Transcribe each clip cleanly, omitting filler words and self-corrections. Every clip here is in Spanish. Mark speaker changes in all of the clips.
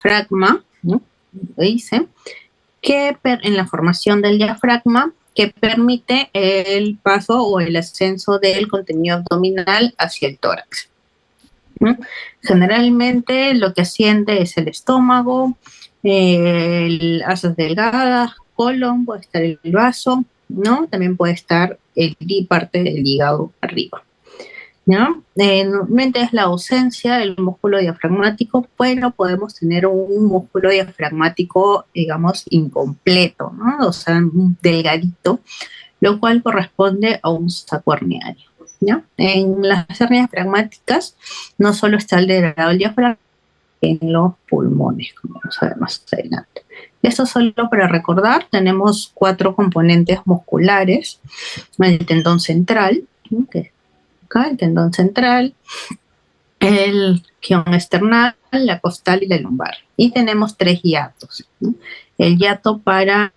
Speaker 1: diafragma, ¿no? Dice que en la formación del diafragma que permite el paso o el ascenso del contenido abdominal hacia el tórax, ¿no? Generalmente lo que asciende es el estómago, asas delgadas, colon, puede estar el vaso, ¿no? También puede estar parte del hígado arriba, ¿no? Normalmente es la ausencia del músculo diafragmático, pero podemos tener un músculo diafragmático, digamos, incompleto, ¿no? O sea, delgadito, lo cual corresponde a un saco herniario, ¿no? En las hernias diafragmáticas no solo está alterado el diafragma, en los pulmones, como vamos a ver más adelante. Esto solo para recordar, tenemos 4 componentes musculares: el tendón central, ¿no? Que es acá, el tendón central, el quión esternal, la costal y la lumbar. Y tenemos 3 hiatos, ¿no? El hiato para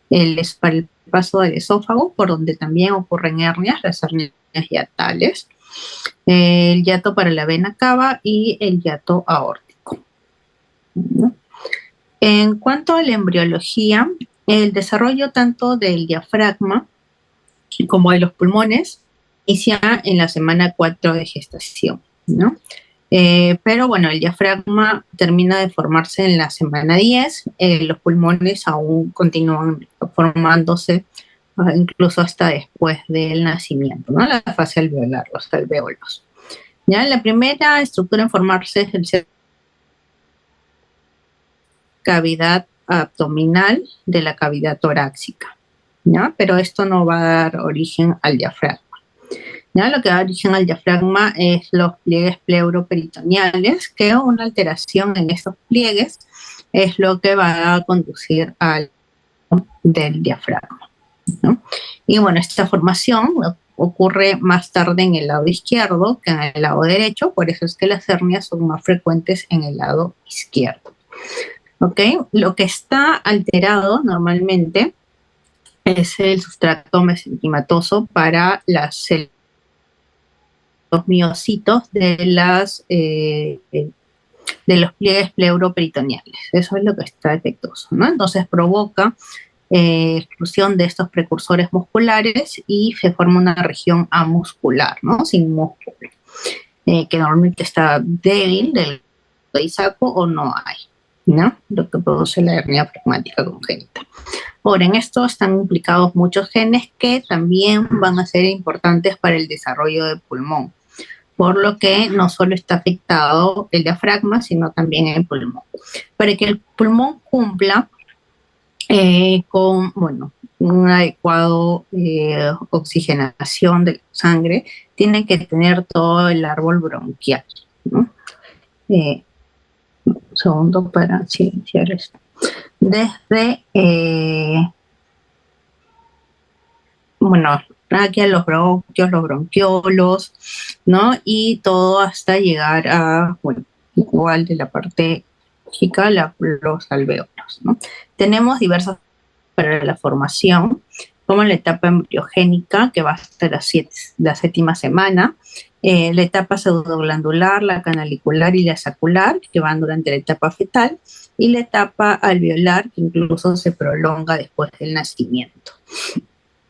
Speaker 1: el paso del esófago, por donde también ocurren hernias, las hernias hiatales, el hiato para la vena cava y el hiato aórtico, ¿no? En cuanto a la embriología, el desarrollo tanto del diafragma como de los pulmones inicia en la semana 4 de gestación, ¿no? Pero bueno, el diafragma termina de formarse en la semana 10, los pulmones aún continúan formándose incluso hasta después del nacimiento, ¿no? La fase alveolar, los alvéolos. ¿Ya? La primera estructura en formarse es el cavidad abdominal de la cavidad torácica, ¿ya? Pero esto no va a dar origen al diafragma, ¿ya? Lo que da origen al diafragma es los pliegues pleuroperitoneales, que una alteración en estos pliegues es lo que va a conducir al del diafragma, ¿no? Y bueno, esta formación ocurre más tarde en el lado izquierdo que en el lado derecho, por eso es que las hernias son más frecuentes en el lado izquierdo. ¿Ok? Lo que está alterado normalmente es el sustrato mesenquimatoso para las células, los miocitos de los pliegues pleuroperitoneales. Eso es lo que está defectuoso, ¿no? Entonces provoca exclusión de estos precursores musculares y se forma una región amuscular, ¿no? Sin músculo, que normalmente está débil del saco o no hay, ¿no? Lo que produce la hernia diafragmática congénita. Ahora, en esto están implicados muchos genes que también van a ser importantes para el desarrollo del pulmón, por lo que no solo está afectado el diafragma, sino también el pulmón. Para que el pulmón cumpla con, bueno, una adecuada oxigenación de la sangre, tiene que tener todo el árbol bronquial, ¿no? Un segundo para silenciar esto. Desde, bueno, aquí a los bronquios, los bronquiolos, ¿no? Y todo hasta llegar a, bueno, igual de la parte lógica, los alvéolos, ¿no? Tenemos diversas para la formación, como la etapa embriogénica, que va hasta la 7ª semana, la etapa pseudoglandular, la canalicular y la sacular, que van durante la etapa fetal, y la etapa alveolar, que incluso se prolonga después del nacimiento,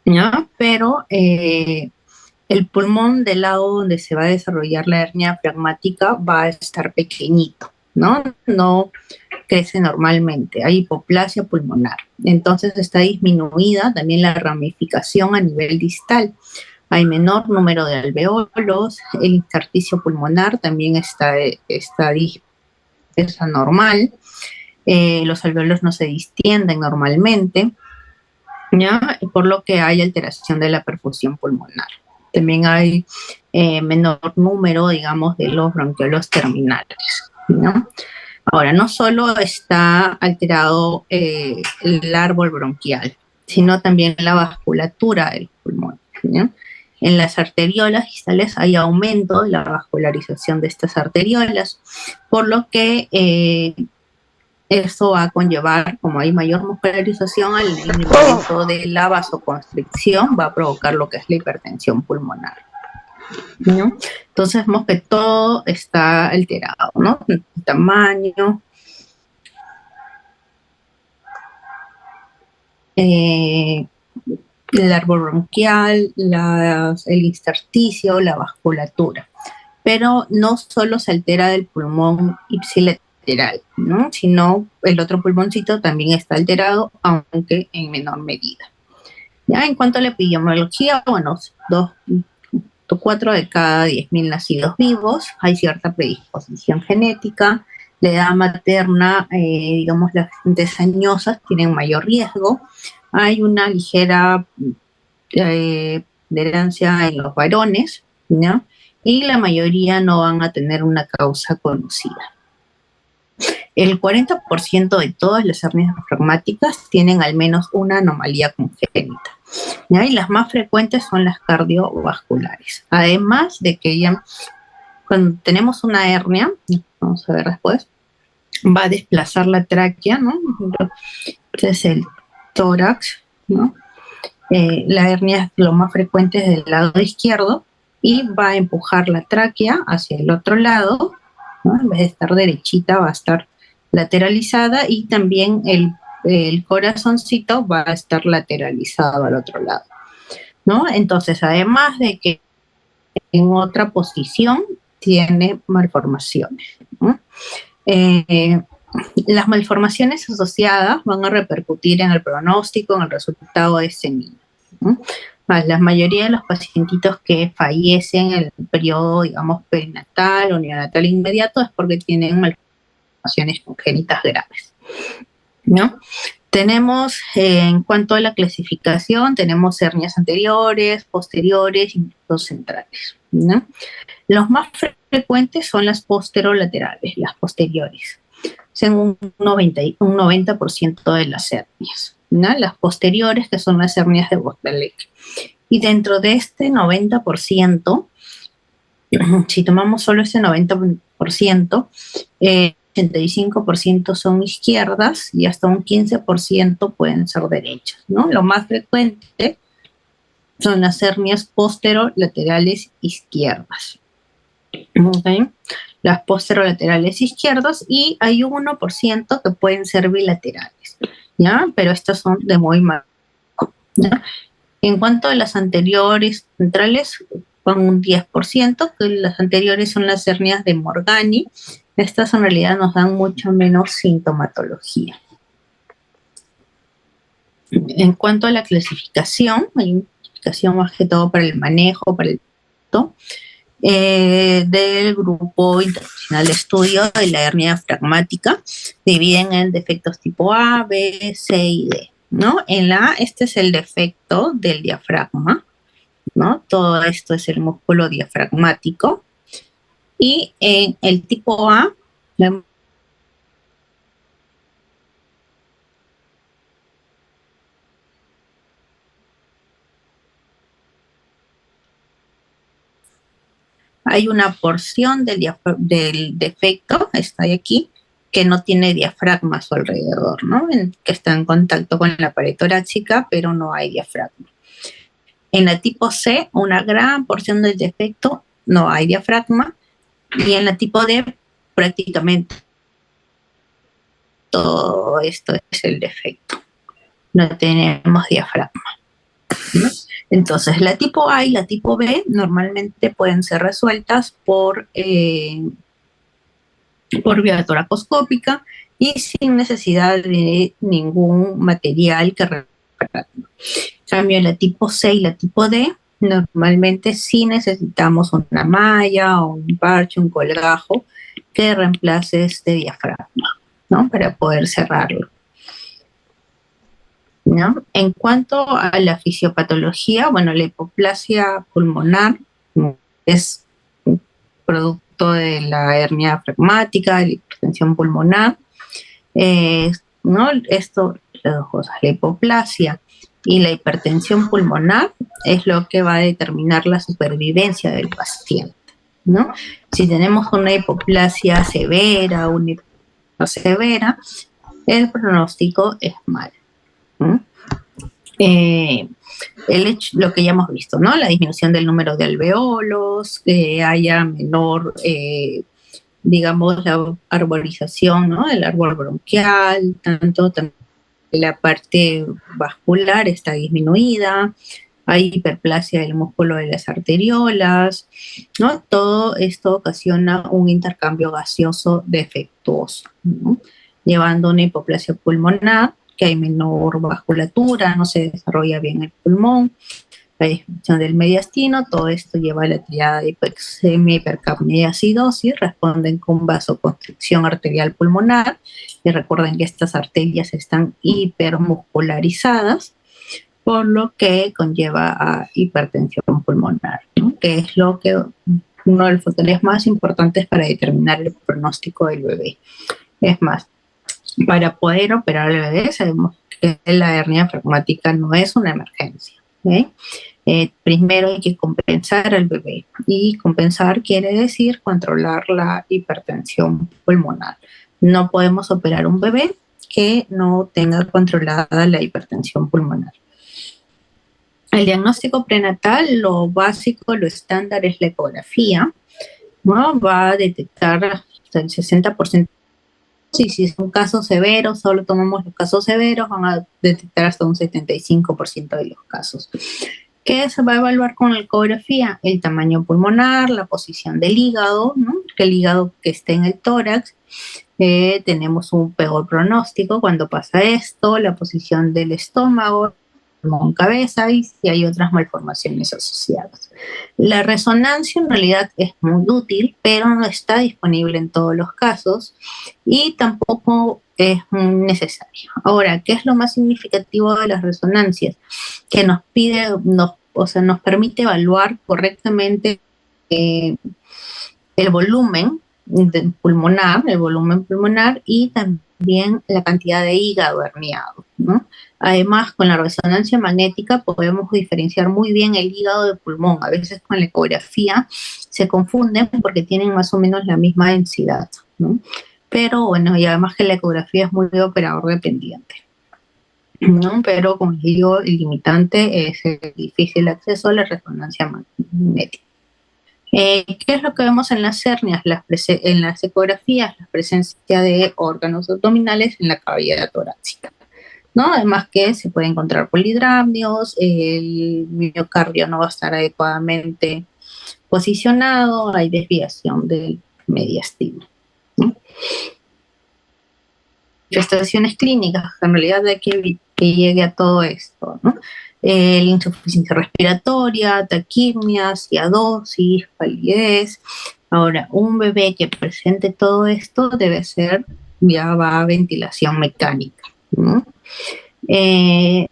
Speaker 1: ¿ya? Pero el pulmón del lado donde se va a desarrollar la hernia diafragmática va a estar pequeñito, ¿no? No crece normalmente, hay hipoplasia pulmonar. Entonces está disminuida también la ramificación a nivel distal. Hay menor número de alveolos, el intersticio pulmonar también está anormal, los alveolos no se distienden normalmente, ¿ya? Por lo que hay alteración de la perfusión pulmonar. También hay menor número, digamos, de los bronquiolos terminales, ¿no? Ahora, no solo está alterado el árbol bronquial, sino también la vasculatura del pulmón, ¿no? En las arteriolas distales hay aumento de la vascularización de estas arteriolas, por lo que esto va a conllevar, como hay mayor muscularización, al incremento de la vasoconstricción, va a provocar lo que es la hipertensión pulmonar, ¿no? Entonces vemos que todo está alterado, ¿no? El tamaño, eh, el árbol bronquial, el intersticio, la vasculatura. Pero no solo se altera del pulmón ipsilateral, ¿no? Sino el otro pulmoncito también está alterado, aunque en menor medida. Ya en cuanto a la epidemiología, bueno, 4 de cada 10.000 nacidos vivos, hay cierta predisposición genética, la edad materna, digamos, las gentes añosas tienen mayor riesgo, hay una ligera herencia en los varones, ¿no? Y la mayoría no van a tener una causa conocida. El 40% de todas las hernias diafragmáticas tienen al menos una anomalía congénita, ¿ya? Y las más frecuentes son las cardiovasculares. Además de que ya, cuando tenemos una hernia, vamos a ver después, va a desplazar la tráquea, ¿no? Este es el tórax, ¿no? La hernia es lo más frecuente es del lado izquierdo y va a empujar la tráquea hacia el otro lado, ¿no? En vez de estar derechita va a estar lateralizada, y también el corazoncito va a estar lateralizado al otro lado, ¿no? Entonces, además de que en otra posición tiene malformaciones, ¿no? Las malformaciones asociadas van a repercutir en el pronóstico, en el resultado de ese niño, ¿no? La mayoría de los pacientitos que fallecen en el periodo, digamos, perinatal o neonatal inmediato es porque tienen malformaciones congénitas graves, ¿no? Tenemos, en cuanto a la clasificación, tenemos hernias anteriores, posteriores y centrales, ¿no? Los más frecuentes son las posterolaterales, las posteriores, según un 90% de las hernias, ¿no? Las posteriores, que son las hernias de Bostelek. Y dentro de este 90%, si tomamos solo ese 90%, 85% son izquierdas y hasta un 15% pueden ser derechas, ¿no? Lo más frecuente son las hernias posterolaterales izquierdas. ¿Okay? Las posterolaterales izquierdas, y hay un 1% que pueden ser bilaterales, ¿ya? Pero estas son de muy mal, ¿ya? En cuanto a las anteriores centrales, con un 10%, que las anteriores son las hernias de Morgani. Estas en realidad nos dan mucho menos sintomatología. En cuanto a la clasificación, hay una clasificación más que todo para el manejo, para el del Grupo Internacional de Estudio de la Hernia Diafragmática. Dividen en defectos tipo A, B, C y D, ¿no? En la A, este es el defecto del diafragma, ¿no? Todo esto es el músculo diafragmático. Y en el tipo A, hay una porción del defecto, está aquí, que no tiene diafragma a su alrededor, ¿no? Que está en contacto con la pared torácica, pero no hay diafragma. En la tipo C, una gran porción del defecto no hay diafragma, y en la tipo D, prácticamente todo esto es el defecto. No tenemos diafragma, ¿no? Entonces, la tipo A y la tipo B normalmente pueden ser resueltas por vía toracoscópica y sin necesidad de ningún material que reparar. En cambio, la tipo C y la tipo D, normalmente sí necesitamos una malla o un parche, un colgajo que reemplace este diafragma, ¿no? Para poder cerrarlo, ¿no? En cuanto a la fisiopatología, bueno, la hipoplasia pulmonar es producto de la hernia diafragmática, de la hipertensión pulmonar, ¿no? Esto, las dos cosas, la hipoplasia y la hipertensión pulmonar es lo que va a determinar la supervivencia del paciente, ¿no? Si tenemos una hipoplasia severa, una hipoplasia severa, el pronóstico es malo, ¿no? Lo que ya hemos visto, ¿no? La disminución del número de alveolos, que haya menor, digamos, la arborización, ¿no? Del árbol bronquial, tanto la parte vascular está disminuida, hay hiperplasia del músculo de las arteriolas, ¿no? Todo esto ocasiona un intercambio gaseoso defectuoso, ¿no? Llevando a una hipoplasia pulmonar, que hay menor vasculatura, no se desarrolla bien el pulmón, la disminución del mediastino, todo esto lleva a la triada de hipoxemia, hipercapnia y acidosis, responden con vasoconstricción arterial pulmonar, y recuerden que estas arterias están hipermuscularizadas, por lo que conlleva a hipertensión pulmonar, ¿no? Que es uno de los factores más importantes para determinar el pronóstico del bebé. Es más, para poder operar al bebé sabemos que la hernia diafragmática no es una emergencia, ¿okay? Primero hay que compensar al bebé, y compensar quiere decir controlar la hipertensión pulmonar. No podemos operar un bebé que no tenga controlada la hipertensión pulmonar. El diagnóstico prenatal, lo básico, lo estándar es la ecografía, ¿no? Va a detectar hasta el 60%. Y si son casos severos, solo tomamos los casos severos, van a detectar hasta un 75% de los casos. ¿Qué se va a evaluar con la ecografía? El tamaño pulmonar, la posición del hígado, ¿no? Que el hígado que esté en el tórax. Tenemos un peor pronóstico cuando pasa esto, la posición del estómago, pulmón, cabeza, y si hay otras malformaciones asociadas. La resonancia en realidad es muy útil, pero no está disponible en todos los casos y tampoco es necesario. Ahora, ¿qué es lo más significativo de las resonancias? Que nos permite evaluar correctamente el volumen pulmonar y también la cantidad de hígado herniado, ¿no? Además, con la resonancia magnética podemos diferenciar muy bien el hígado del pulmón. A veces con la ecografía se confunden porque tienen más o menos la misma densidad, ¿no? Pero bueno, y además que la ecografía es muy operador dependiente, ¿no? Pero como les digo, el limitante es el difícil acceso a la resonancia magnética. ¿Qué es lo que vemos en las hernias? En las ecografías, la presencia de órganos abdominales en la cavidad torácica, ¿no? Además que se puede encontrar polidramnios, el miocardio no va a estar adecuadamente posicionado, hay desviación del mediastino, ¿no? Manifestaciones clínicas, en realidad de que llegue a todo esto, ¿no? Insuficiencia respiratoria, taquimia, ciadosis, palidez. Ahora, un bebé que presente todo esto debe ser, ya va a ventilación mecánica, ¿no? Es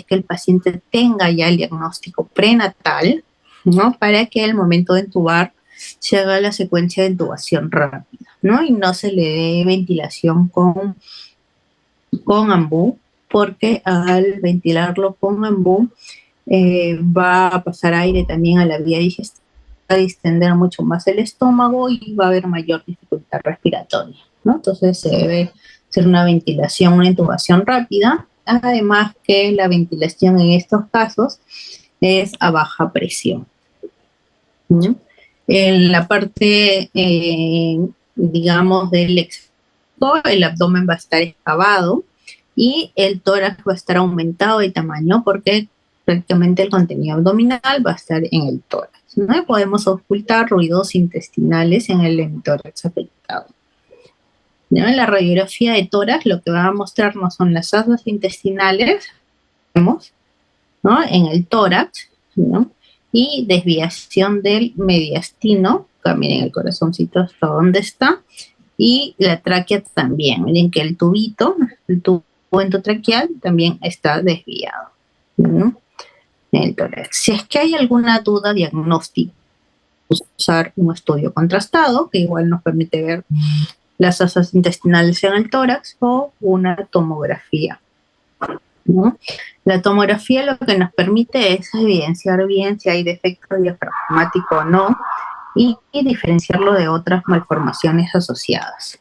Speaker 1: que el paciente tenga ya el diagnóstico prenatal, ¿no? Para que al momento de intubar se haga la secuencia de intubación rápida, ¿no? Y no se le dé ventilación con ambú, porque al ventilarlo con ambú va a pasar aire también a la vía digestiva, va a distender mucho más el estómago y va a haber mayor dificultad respiratoria, ¿no? Entonces se debe hacer una ventilación, una intubación rápida, además que la ventilación en estos casos es a baja presión, ¿no? En la parte, digamos, el abdomen va a estar excavado y el tórax va a estar aumentado de tamaño porque prácticamente el contenido abdominal va a estar en el tórax, ¿no? Y podemos ocultar ruidos intestinales en el hemitórax afectado, ¿no? En la radiografía de tórax lo que va a mostrarnos son las asas intestinales, vemos, ¿no? En el tórax, ¿no? Y desviación del mediastino, miren el corazoncito hasta dónde está, y la tráquea también. Miren que el tubo endotraqueal también está desviado, ¿no? En el tórax. Si es que hay alguna duda diagnóstica, usar un estudio contrastado, que igual nos permite ver las asas intestinales en el tórax, o una tomografía, ¿no? La tomografía lo que nos permite es evidenciar bien si hay defecto diafragmático o no, y diferenciarlo de otras malformaciones asociadas,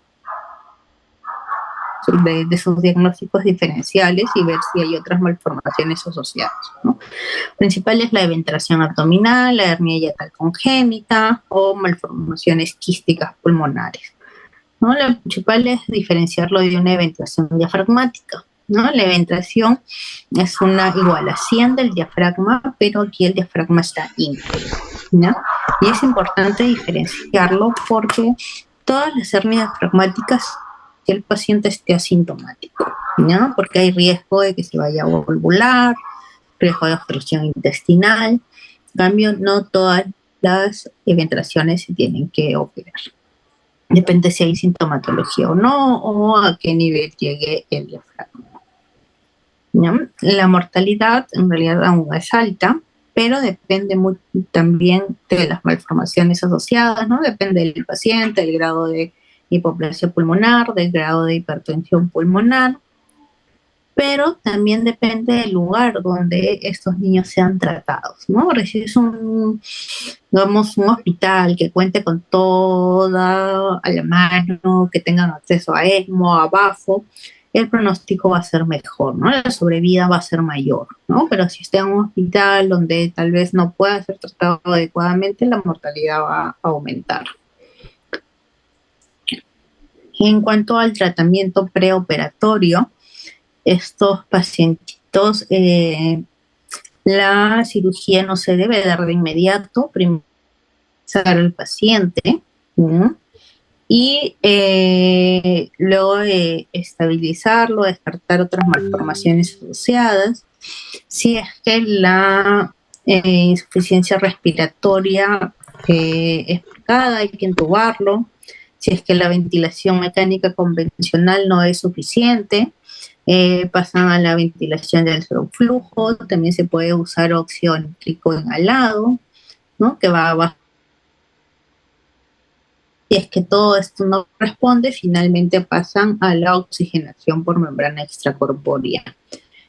Speaker 1: de sus diagnósticos diferenciales, y ver si hay otras malformaciones asociadas, ¿no? Principal es la eventación abdominal, la hernia hiatal congénita o malformaciones quísticas pulmonares, ¿no? Lo principal es diferenciarlo de una eventación diafragmática, ¿no? La eventación es una igualación del diafragma, pero aquí el diafragma está íntegro, ¿no? Y es importante diferenciarlo porque todas las hernias diafragmáticas, si el paciente esté asintomático, ¿no? Porque hay riesgo de que se vaya a volvular, riesgo de obstrucción intestinal. En cambio, no todas las eventraciones se tienen que operar. Depende si hay sintomatología o no, o a qué nivel llegue el diafragma, ¿no? La mortalidad en realidad aún es alta, pero depende muy, también de las malformaciones asociadas, ¿no? Depende del paciente, del grado de hipoplasia pulmonar, del grado de hipertensión pulmonar, pero también depende del lugar donde estos niños sean tratados, ¿no? Si es digamos, un hospital que cuente con toda a la mano, que tengan acceso a ECMO, a BAFO, el pronóstico va a ser mejor, ¿no? La sobrevida va a ser mayor, ¿no? Pero si está en un hospital donde tal vez no pueda ser tratado adecuadamente, la mortalidad va a aumentar. En cuanto al tratamiento preoperatorio, estos pacientitos, la cirugía no se debe dar de inmediato, primero al paciente, ¿no? Y luego de estabilizarlo, descartar otras malformaciones asociadas. Si es que la insuficiencia respiratoria es marcada, hay que intubarlo. Si es que la ventilación mecánica convencional no es suficiente, pasan a la ventilación del flujo. También se puede usar óxido nítrico inhalado, ¿no? Que va a bajar. Si es que todo esto no responde, finalmente pasan a la oxigenación por membrana extracorpórea,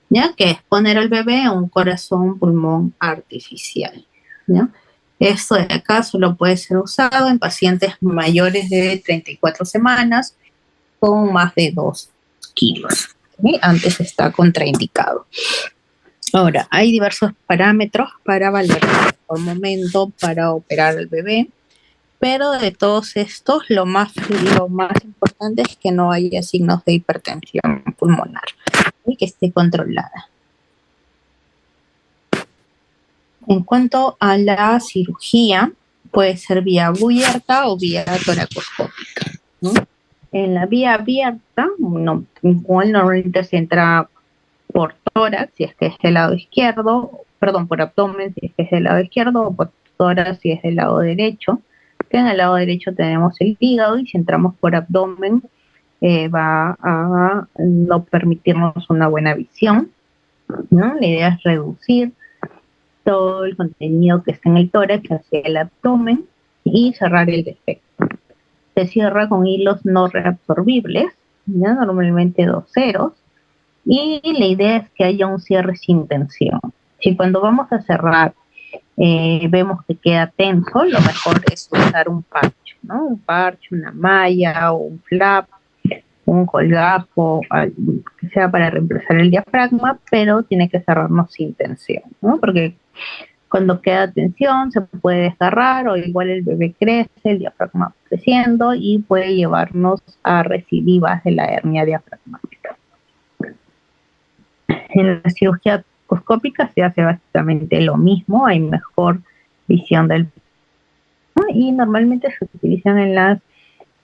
Speaker 1: ¿ya? Que es poner al bebé un corazón-pulmón artificial, ¿ya? Esto de acá solo puede ser usado en pacientes mayores de 34 semanas con más de 2 kilos. ¿Sí? Antes está contraindicado. Ahora, hay diversos parámetros para valorar por momento para operar al bebé, pero de todos estos, lo más importante es que no haya signos de hipertensión pulmonar y que esté controlada. En cuanto a la cirugía, puede ser vía abierta o vía toracoscópica, ¿no? En la vía abierta, igual normalmente se entra por tórax, si es que es del lado izquierdo, perdón, por abdomen, si es que es del lado izquierdo, o por tórax, si es del lado derecho. Que en el lado derecho tenemos el hígado, y si entramos por abdomen, va a no permitirnos una buena visión, ¿no? La idea es reducir todo el contenido que está en el tórax hacia el abdomen y cerrar el defecto. Se cierra con hilos no reabsorbibles, ¿ya? Normalmente 2 ceros, y la idea es que haya un cierre sin tensión. Si cuando vamos a cerrar vemos que queda tenso, lo mejor es usar un parche, ¿no? Un parche, una malla o un flap, un colgajo, que sea para reemplazar el diafragma, pero tiene que cerrarnos sin tensión, ¿no? Porque cuando queda tensión se puede desgarrar, o igual el bebé crece, el diafragma va creciendo y puede llevarnos a recidivas de la hernia diafragmática. En la cirugía endoscópica se hace básicamente lo mismo, hay mejor visión del, ¿no? Y normalmente se utilizan en las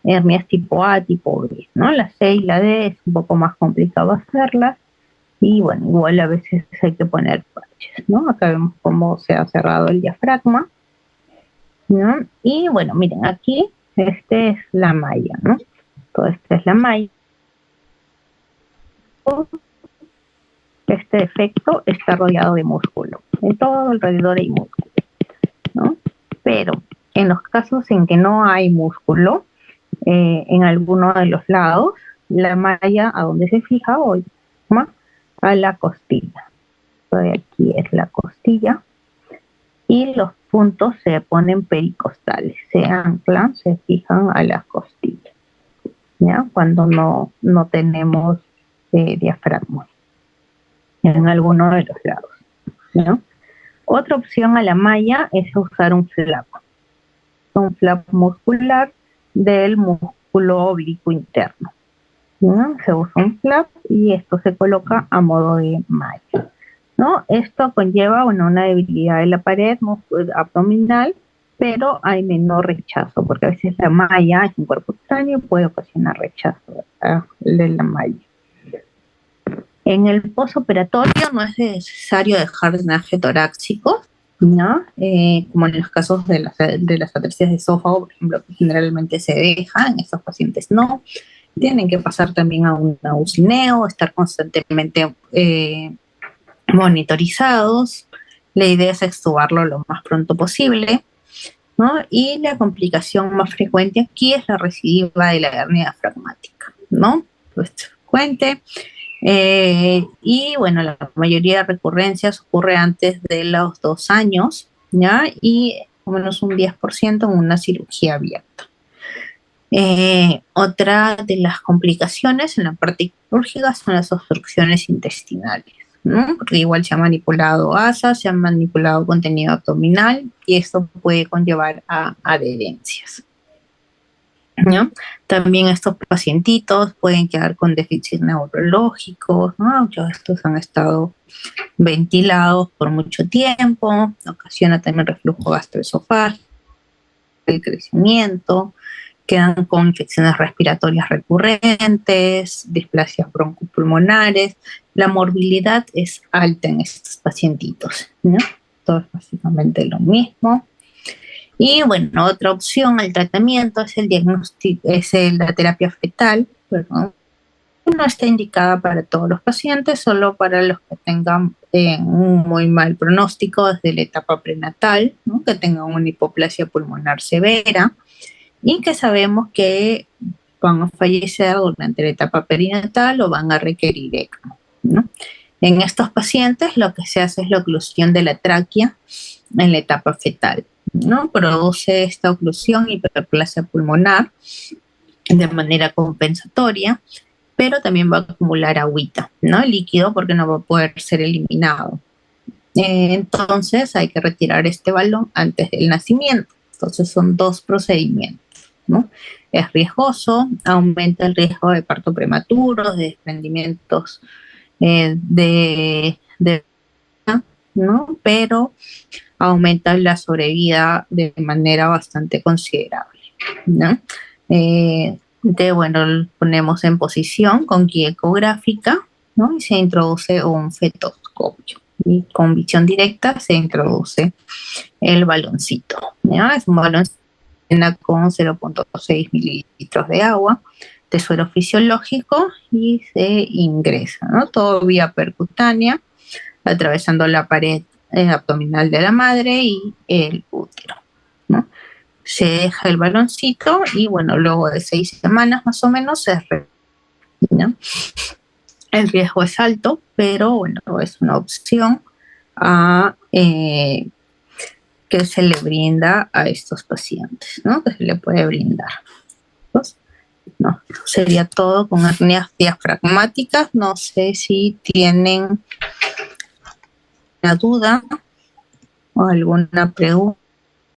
Speaker 1: hernias tipo A, tipo B, ¿no? La C y la D es un poco más complicado hacerlas, y bueno, igual a veces hay que poner parches, ¿no? Acá vemos cómo se ha cerrado el diafragma, ¿no? Y bueno, miren, aquí este es la malla, ¿no? Toda esta es la malla. Este defecto está rodeado de músculo, en todo alrededor hay músculo, ¿no? Pero en los casos en que no hay músculo, en alguno de los lados, la malla a donde se fija hoy, ¿no? A la costilla. Entonces aquí es la costilla, y los puntos se ponen pericostales, se anclan, se fijan a las costillas, ¿ya? Cuando no tenemos diafragma en alguno de los lados, ¿no? Otra opción a la malla es usar un flap muscular del músculo oblicuo interno, ¿no? Se usa un flap y esto se coloca a modo de malla, ¿no? Esto conlleva una debilidad de la pared abdominal, pero hay menor rechazo, porque a veces la malla es un cuerpo extraño y puede ocasionar rechazo de la malla. En el posoperatorio no es necesario dejar drenaje torácico, ¿no? Como en los casos de las atresia de esófago, por ejemplo, que generalmente se deja, en estos pacientes no. Tienen que pasar también a un auxineo, estar constantemente monitorizados. La idea es extubarlo lo más pronto posible, ¿no? Y la complicación más frecuente aquí es la recidiva de la hernia diafragmática, ¿no? Pues frecuente. Y bueno, la mayoría de recurrencias ocurre antes de los 2 años, ¿ya? Y al menos un 10% en una cirugía abierta. Otra de las complicaciones en la parte quirúrgica son las obstrucciones intestinales, ¿no? Porque igual se ha manipulado asa, se ha manipulado contenido abdominal y esto puede conllevar a adherencias, ¿no? También estos pacientitos pueden quedar con déficit neurológicos, ¿no? Muchos de estos han estado ventilados por mucho tiempo, ocasiona también reflujo gastroesofágico, el crecimiento, quedan con infecciones respiratorias recurrentes, displasias broncopulmonares. La morbilidad es alta en estos pacientitos, ¿no? Todo es básicamente lo mismo. Y bueno, otra opción al tratamiento es el diagnóstico, la terapia fetal, perdón. No está indicada para todos los pacientes, solo para los que tengan un muy mal pronóstico desde la etapa prenatal, ¿no? Que tengan una hipoplasia pulmonar severa y que sabemos que van a fallecer durante la etapa perinatal o van a requerir ECMO, ¿no? En estos pacientes lo que se hace es la oclusión de la tráquea en la etapa fetal, ¿no? Produce esta oclusión hiperplasia pulmonar de manera compensatoria, pero también va a acumular agüita, ¿no? Líquido porque no va a poder ser eliminado. Entonces hay que retirar este balón antes del nacimiento. Entonces son 2 procedimientos, ¿no? Es riesgoso, aumenta el riesgo de parto prematuro, de desprendimientos ¿no? Pero aumenta la sobrevida de manera bastante considerable, ¿no? Bueno, lo ponemos en posición con guía ecográfica, ¿no? Y se introduce un fetoscopio. Y con visión directa se introduce el baloncito, ¿ya? Es un baloncito con 0.6 mililitros de agua, de suero fisiológico y se ingresa, ¿no? Todo vía percutánea, atravesando la pared abdominal de la madre y el útero, ¿no? Se deja el baloncito y bueno, luego de 6 semanas más o menos se ¿no? El riesgo es alto, pero bueno, es una opción que se le brinda a estos pacientes, ¿no? Que se le puede brindar. Entonces, no, sería todo con hernias diafragmáticas. No sé si tienen una duda o alguna pregunta.